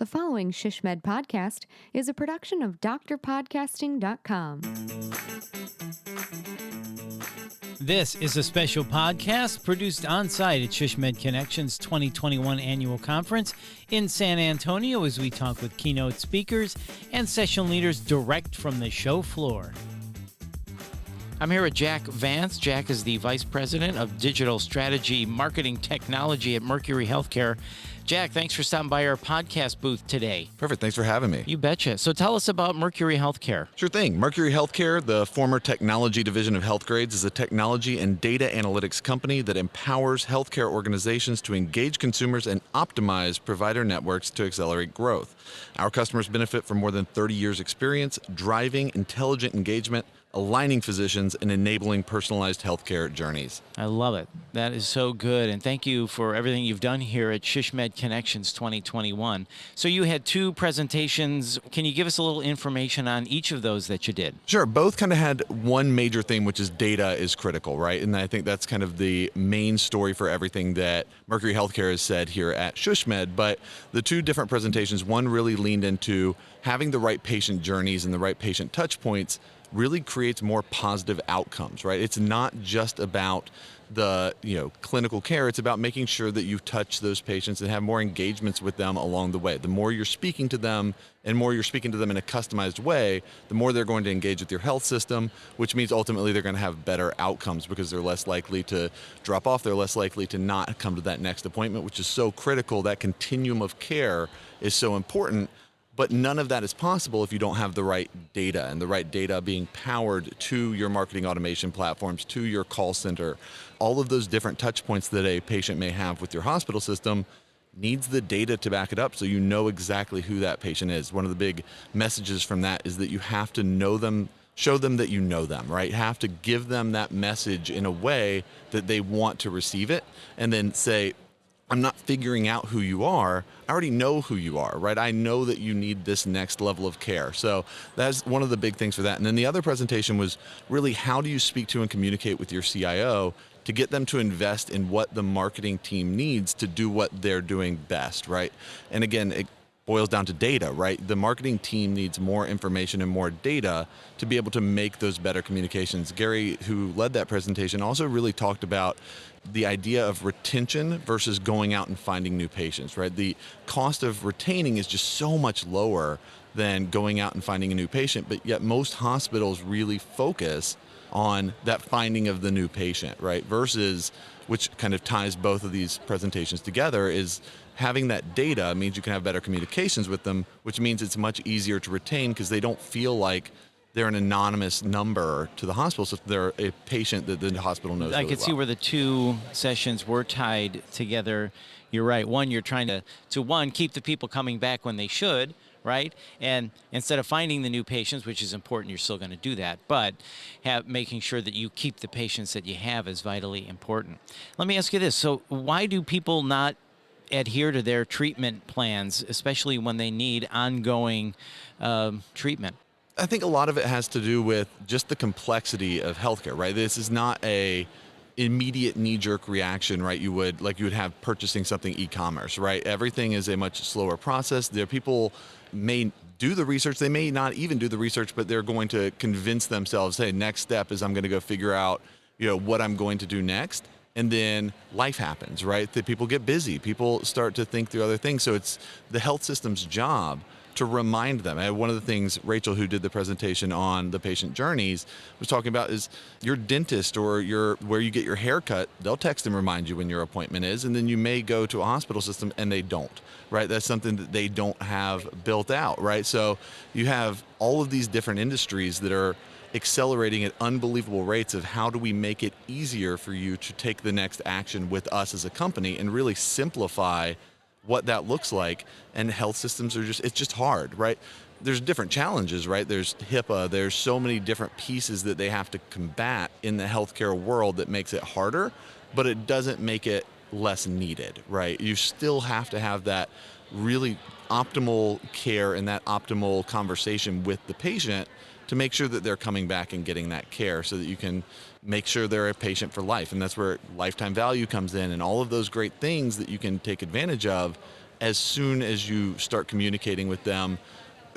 The following ShishMed podcast is a production of drpodcasting.com. This is a special podcast produced on-site at ShishMed Connections 2021 Annual Conference in San Antonio as we talk with keynote speakers and session leaders direct from the show floor. I'm here with Jack Vance. Jack is the Vice President of Digital Strategy Marketing Technology at Mercury Healthcare. Jack, thanks for stopping by our podcast booth today. Perfect. Thanks for having me. You betcha. So tell us about Mercury Healthcare. Sure thing. Mercury Healthcare, the former technology division of Healthgrades, is a technology and data analytics company that empowers healthcare organizations to engage consumers and optimize provider networks to accelerate growth. Our customers benefit from more than 30 years' experience driving intelligent engagement, aligning physicians, and enabling personalized healthcare journeys. I love it. That is so good. And thank you for everything you've done here at ShishMed Connections 2021. So you had two presentations. Can you give us a little information on each of those that you did? Sure. Both kind of had one major theme, which is data is critical, right? And I think that's kind of the main story for everything that Mercury Healthcare has said here at ShishMed. But the two different presentations, one really leaned into having the right patient journeys and the right patient touch points really creates more positive outcomes, right? It's not just about the clinical care. It's about making sure that you touch those patients and have more engagements with them along the way. The more you're speaking to them and more you're speaking to them in a customized way, the more they're going to engage with your health system, which means ultimately they're going to have better outcomes because they're less likely to drop off. They're less likely to not come to that next appointment, which is so critical. That continuum of care is so important. But none of that is possible if you don't have the right data, and the right data being powered to your marketing automation platforms, to your call center. All of those different touch points that a patient may have with your hospital system needs the data to back it up so you know exactly who that patient is. One of the big messages from that is that you have to know them, show them that you know them, right? You have to give them that message in a way that they want to receive it, and then say, I'm not figuring out who you are. I already know who you are, right? I know that you need this next level of care. So that's one of the big things for that. And then the other presentation was really how do you speak to and communicate with your CIO to get them to invest in what the marketing team needs to do what they're doing best, right? And again, it boils down to data, right? The marketing team needs more information and more data to be able to make those better communications. Gary, who led that presentation, also really talked about the idea of retention versus going out and finding new patients, right? The cost of retaining is just so much lower than going out and finding a new patient, but yet most hospitals really focus on that finding of the new patient, right? Versus, which kind of ties both of these presentations together, is having that data means you can have better communications with them, which means it's much easier to retain because they don't feel like they're an anonymous number to the hospital, so they're a patient that the hospital knows really I could see where the two sessions were tied together. You're right. One, you're trying to keep the people coming back when they should, right? And instead of finding the new patients, which is important, you're still going to do that, but making sure that you keep the patients that you have is vitally important. Let me ask you this. So why do people not adhere to their treatment plans, especially when they need ongoing treatment? I think a lot of it has to do with just the complexity of healthcare, right? This is not a immediate knee-jerk reaction, right? You would have purchasing something e-commerce, right? Everything is a much slower process. There, people may do the research, they may not even do the research, but they're going to convince themselves, hey, next step is I'm going to go figure out, what I'm going to do next. And then life happens, right? That people get busy. People start to think through other things. So it's the health system's job to remind them. And one of the things Rachel, who did the presentation on the patient journeys, was talking about is your dentist or where you get your hair cut, they'll text and remind you when your appointment is, and then you may go to a hospital system and they don't, right? That's something that they don't have built out, right? So you have all of these different industries that are accelerating at unbelievable rates of how do we make it easier for you to take the next action with us as a company and really simplify what that looks like. And health systems it's just hard, right? There's different challenges, right? There's HIPAA, there's so many different pieces that they have to combat in the healthcare world that makes it harder, but it doesn't make it less needed, right? You still have to have that really optimal care and that optimal conversation with the patient to make sure that they're coming back and getting that care so that you can make sure they're a patient for life. And that's where lifetime value comes in and all of those great things that you can take advantage of as soon as you start communicating with them.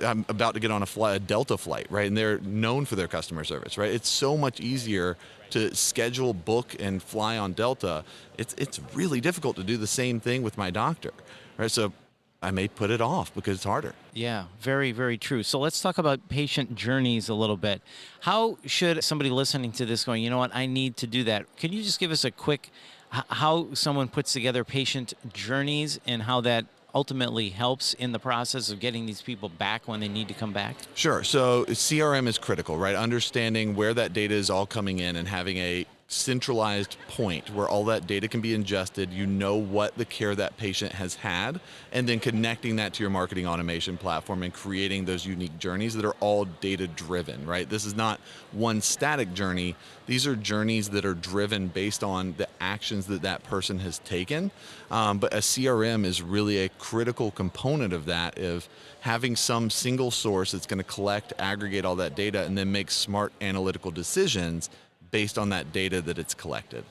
I'm about to get on a Delta flight, right? And they're known for their customer service, right? It's so much easier to schedule, book, and fly on Delta. It's really difficult to do the same thing with my doctor, right? So I may put it off because it's harder. Yeah, very, very true. So let's talk about patient journeys a little bit. How should somebody listening to this going, you know what, I need to do that? Can you just give us a quick how someone puts together patient journeys and how that ultimately helps in the process of getting these people back when they need to come back? Sure. So CRM is critical, right? Understanding where that data is all coming in and having a centralized point where all that data can be ingested, you know what the care that patient has had, and then connecting that to your marketing automation platform and creating those unique journeys that are all data driven, right? This is not one static journey. These are journeys that are driven based on the actions that that person has taken. But a CRM is really a critical component of that, of having some single source that's going to collect, aggregate all that data, and then make smart analytical decisions based on that data that it's collected.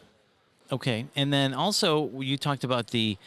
Okay, and then also you talked about the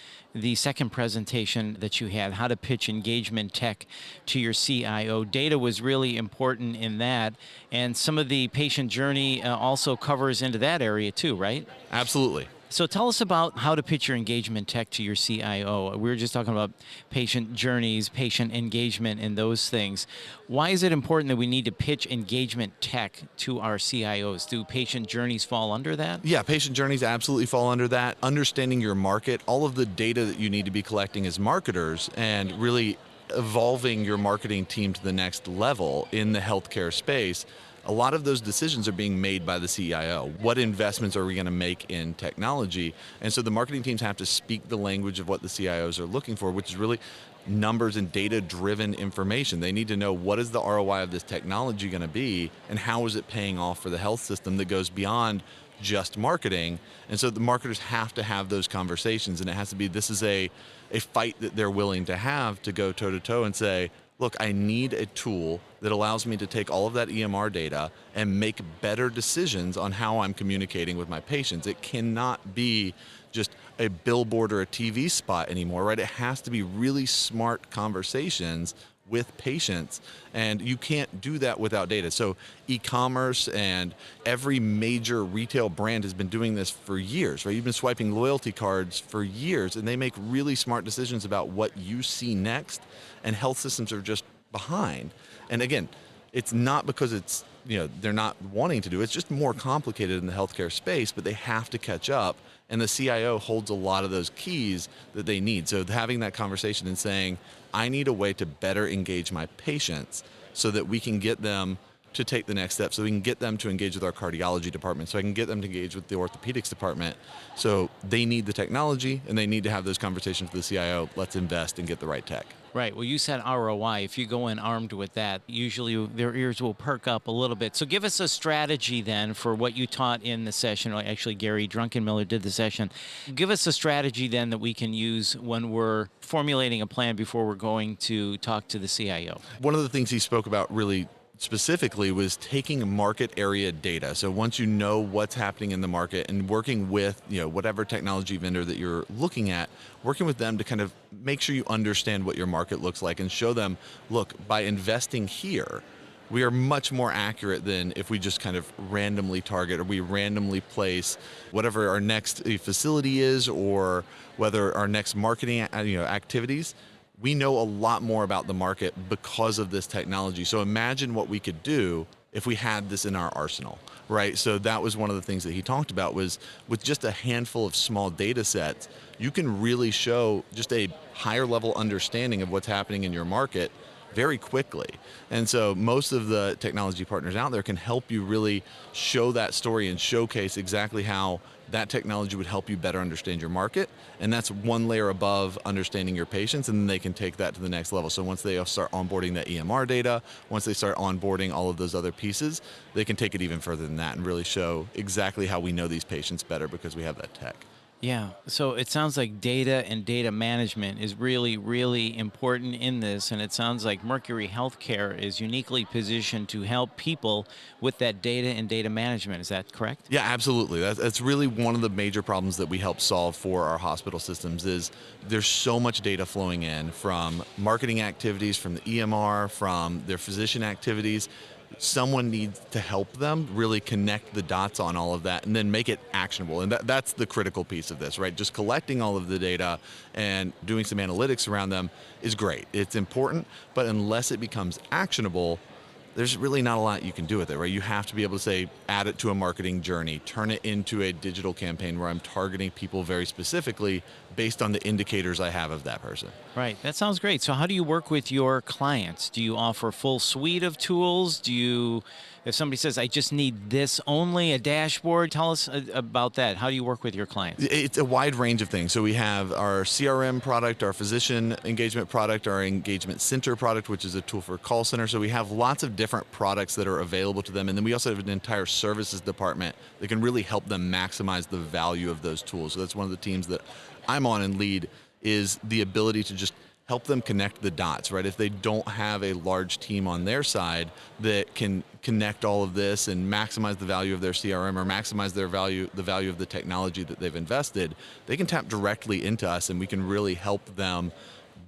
second presentation that you had, how to pitch engagement tech to your CIO. Data was really important in that, and some of the patient journey also covers into that area too, right? Absolutely. So tell us about how to pitch your engagement tech to your CIO. We were just talking about patient journeys, patient engagement, and those things. Why is it important that we need to pitch engagement tech to our CIOs? Do patient journeys fall under that? Yeah, patient journeys absolutely fall under that. Understanding your market, all of the data that you need to be collecting as marketers, and really evolving your marketing team to the next level in the healthcare space. A lot of those decisions are being made by the CIO. What investments are we going to make in technology? And so the marketing teams have to speak the language of what the CIOs are looking for, which is really numbers and data-driven information. They need to know what is the ROI of this technology going to be, and how is it paying off for the health system that goes beyond just marketing. And so the marketers have to have those conversations, and it has to be, this is a fight that they're willing to have to go toe-to-toe and say, look, I need a tool that allows me to take all of that EMR data and make better decisions on how I'm communicating with my patients. It cannot be just a billboard or a TV spot anymore, right? It has to be really smart conversations with patients, and you can't do that without data. So e-commerce and every major retail brand has been doing this for years, right? You've been swiping loyalty cards for years, and they make really smart decisions about what you see next, and health systems are just behind. And again, it's not because it's, they're not wanting to do it. It's just more complicated in the healthcare space, but they have to catch up. And the CIO holds a lot of those keys that they need. So having that conversation and saying, I need a way to better engage my patients so that we can get them to take the next step, so we can get them to engage with our cardiology department, so I can get them to engage with the orthopedics department. So they need the technology, and they need to have those conversations with the CIO. Let's invest and get the right tech. Right. Well, you said ROI. If you go in armed with that, usually their ears will perk up a little bit. So give us a strategy then for what you taught in the session. Actually, Gary Drunkenmiller did the session. Give us a strategy then that we can use when we're formulating a plan before we're going to talk to the CIO. One of the things he spoke about really specifically was taking market area data. So once you know what's happening in the market and working with, whatever technology vendor that you're looking at, working with them to kind of make sure you understand what your market looks like and show them, look, by investing here, we are much more accurate than if we just kind of randomly target or we randomly place whatever our next facility is, or whether our next marketing activities. We know a lot more about the market because of this technology. So imagine what we could do if we had this in our arsenal, right? So that was one of the things that he talked about, was with just a handful of small data sets, you can really show just a higher level understanding of what's happening in your market very quickly. And so most of the technology partners out there can help you really show that story and showcase exactly how that technology would help you better understand your market. And that's one layer above understanding your patients, and then they can take that to the next level. So once they start onboarding that EMR data, once they start onboarding all of those other pieces, they can take it even further than that and really show exactly how we know these patients better because we have that tech. Yeah. So it sounds like data and data management is really, really important in this. And it sounds like Mercury Healthcare is uniquely positioned to help people with that data and data management. Is that correct? Yeah, absolutely. That's really one of the major problems that we help solve for our hospital systems is there's so much data flowing in from marketing activities, from the EMR, from their physician activities. Someone needs to help them really connect the dots on all of that and then make it actionable. And that's the critical piece of this, right? Just collecting all of the data and doing some analytics around them is great. It's important, but unless it becomes actionable, there's really not a lot you can do with it, right? You have to be able to say, add it to a marketing journey, turn it into a digital campaign where I'm targeting people very specifically based on the indicators I have of that person. Right. That sounds great. So how do you work with your clients? Do you offer full suite of tools? If somebody says, I just need this only, a dashboard, tell us about that. How do you work with your clients? It's a wide range of things. So we have our CRM product, our physician engagement product, our engagement center product, which is a tool for call center. So we have lots of different products that are available to them. And then we also have an entire services department that can really help them maximize the value of those tools. So that's one of the teams that I'm on and lead, is the ability to just help them connect the dots, right? If they don't have a large team on their side that can connect all of this and maximize the value of their CRM or maximize the value of the technology that they've invested, they can tap directly into us and we can really help them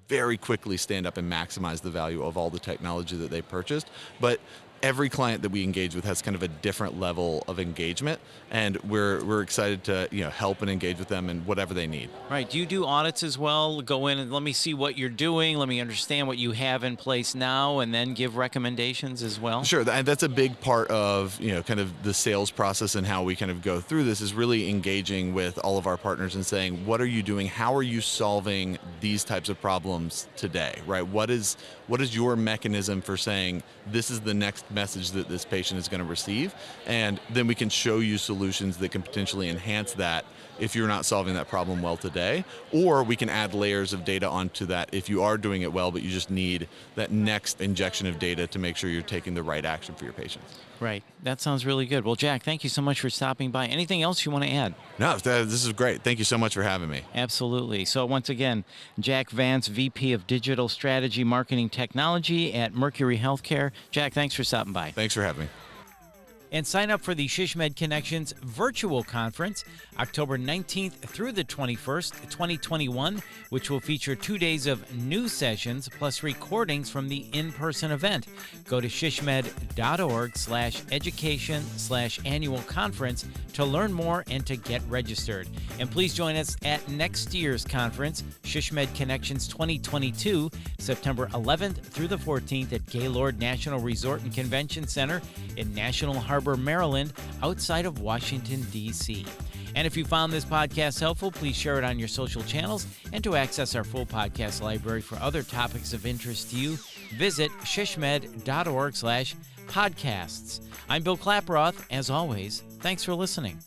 very quickly stand up and maximize the value of all the technology that they purchased. But every client that we engage with has kind of a different level of engagement, and we're excited to help and engage with them in whatever they need. Right. Do you do audits as well? Go in and let me see what you're doing. Let me understand what you have in place now, and then give recommendations as well? Sure. That's a big part of kind of the sales process and how we kind of go through this, is really engaging with all of our partners and saying, what are you doing? How are you solving these types of problems today, right? What is your mechanism for saying this is the next message that this patient is going to receive? And then we can show you solutions that can potentially enhance that if you're not solving that problem well today, or we can add layers of data onto that if you are doing it well, but you just need that next injection of data to make sure you're taking the right action for your patients. Right. That sounds really good. Well, Jack, thank you so much for stopping by. Anything else you want to add? No, this is great. Thank you so much for having me. Absolutely. So once again, Jack Vance, VP of Digital Strategy Marketing Technology at Mercury Healthcare. Jack, thanks for stopping by. Thanks for having me. And sign up for the SHSMD Connections virtual conference October 19th through the 21st, 2021, which will feature 2 days of new sessions plus recordings from the in-person event. Go to shsmed.org/education/annual conference to learn more and to get registered. And please join us at next year's conference, SHSMD Connections 2022, September 11th through the 14th at Gaylord National Resort and Convention Center in National Harbor, Maryland, outside of Washington, D.C. And if you found this podcast helpful, please share it on your social channels. And to access our full podcast library for other topics of interest to you, visit shsmed.org/podcasts. I'm Bill Klaproth. As always, thanks for listening.